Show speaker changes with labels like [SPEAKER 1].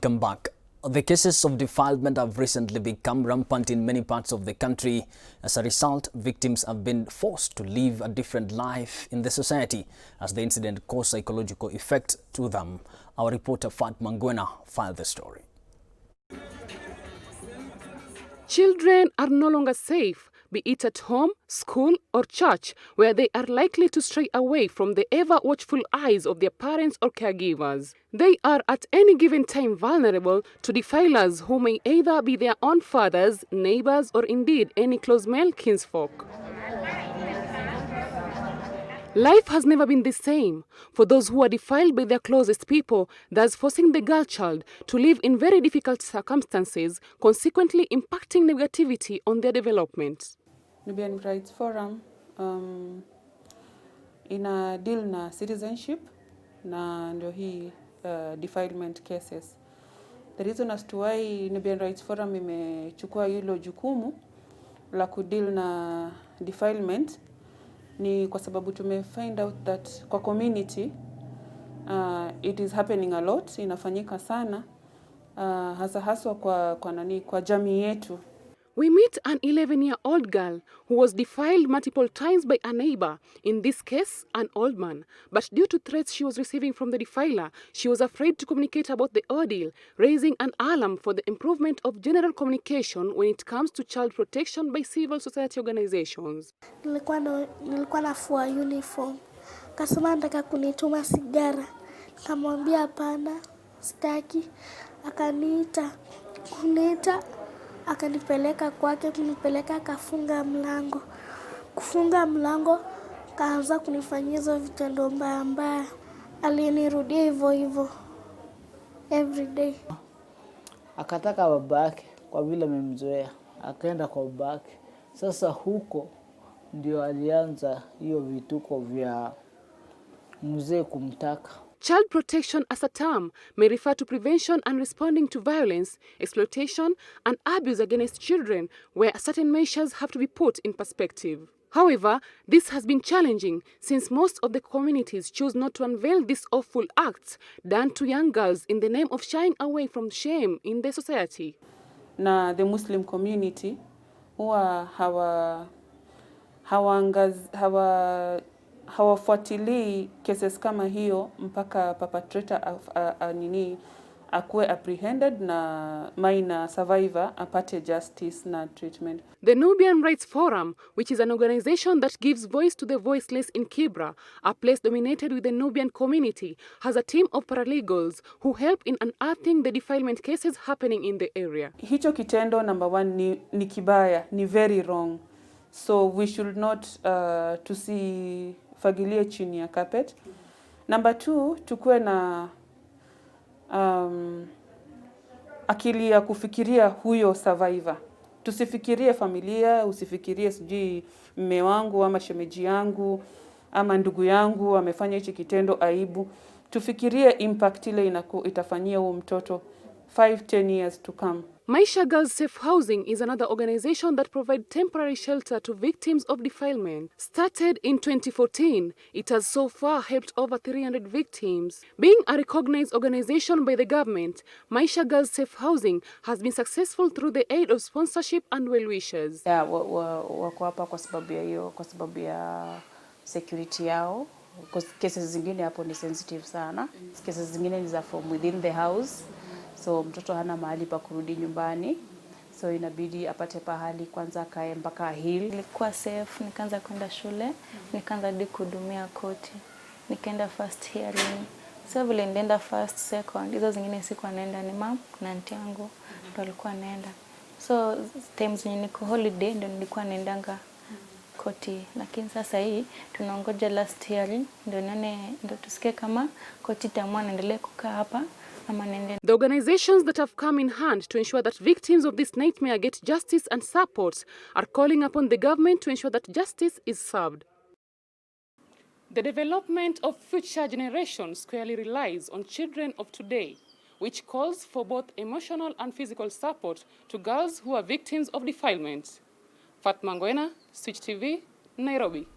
[SPEAKER 1] Welcome back. The cases of defilement have recently become rampant in many parts of the country. As a result, victims have been forced to live a different life in the society as the incident caused psychological effect to them. Our reporter Fat Mangwena filed the story.
[SPEAKER 2] Children are no longer safe, be it at home, school or church, where they are likely to stray away from the ever-watchful eyes of their parents or caregivers. They are at any given time vulnerable to defilers who may either be their own fathers, neighbors or indeed any close male kinsfolk. Life has never been the same for those who are defiled by their closest people, thus forcing the girl child to live in very difficult circumstances, consequently impacting negativity on their development.
[SPEAKER 3] Nubian Rights Forum ina deal na citizenship na ndio hii defilement cases. The reason as to why Nubian Rights Forum imechukua hilo jukumu la kudeal na defilement ni kwa sababu find out that kwa community it is happening a lot, inafanyika sana haswa kwa jamii yetu.
[SPEAKER 2] We meet an 11-year-old girl who was defiled multiple times by a neighbor, in this case an old man. But due to threats she was receiving from the defiler, she was afraid to communicate about the ordeal, raising an alarm for the improvement of general communication when it comes to child protection by civil society organizations.
[SPEAKER 4] Nilikuwa nafua uniform. Kasema nataka kunituma sigara. Nikamwambia hapana, sitaki. Akaniita. Akanipeleka kwake, kunipeleka akafunga mlango. Kufunga mlango, kaanza kunifanyia hizo vitendo mbaya. Alinirudia hivyo every day.
[SPEAKER 5] Akataka babake kwa vile amemzoea, akaenda kwa babake. Sasa huko ndio alianza hiyo vituko vya mzee kumtaka.
[SPEAKER 2] Child protection as a term may refer to prevention and responding to violence, exploitation, and abuse against children, where certain measures have to be put in perspective. However, this has been challenging since most of the communities choose not to unveil these awful acts done to young girls in the name of shying away from shame in the society.
[SPEAKER 3] Na the Muslim community huwa hawafuatilii cases kama hiyo mpaka perpetrator akuwe apprehended na minor survivor apate justice na treatment.
[SPEAKER 2] The Nubian Rights Forum, which is an organization that gives voice to the voiceless in Kibra, a place dominated with the Nubian community, has a team of paralegals who help in unearthing the defilement cases happening in the area.
[SPEAKER 3] Hicho kitendo number one ni kibaya, ni very wrong. So we should not tusifagilie chini ya carpet. Number two, tukue na akili ya kufikiria huyo survivor. Tusifikirie familia, usifikirie sijui mume wangu ama shemeji yangu ama ndugu yangu amefanya hichi kitendo aibu. Tufikirie impact ile itafanyia huyo mtoto 5-10 years to come.
[SPEAKER 2] Maisha Girls Safe Housing is another organization that provides temporary shelter to victims of defilement. Started in 2014, it has so far helped over 300 victims. Being a recognized organization by the government, Maisha Girls Safe Housing has been successful through the aid of sponsorship and well-wishers.
[SPEAKER 6] Yeah, wako hapa kwa sababu ya hiyo, kwa sababu ya security yao. Cases zingine hapo ni sensitive sana. Cases zingine ni za from within the house. So mtoto hana mahali pa kurudi nyumbani. So inabidi apate pahali kwanza kae mpaka heal.
[SPEAKER 7] Nilikuwa safe, nikaanza kwenda shule, nikaanza hadi kuhudumia koti. Nikaenda first hearing. So vile nilienda first, second, hizo zingine sikuwa naenda, ni mom na aunti yangu ndio walikuwa naenda. So times zenye niko holiday ndio nilikuwa naendanga koti. Lakini sasa hii tunaongoja last hearing ndio tusikie kama koti tamua naendelee kukaa hapa.
[SPEAKER 2] The organizations that have come in hand to ensure that victims of this nightmare get justice and support are calling upon the government to ensure that justice is served. The development of future generations squarely relies on children of today, which calls for both emotional and physical support to girls who are victims of defilement. Fat Mangwena, Switch TV, Nairobi.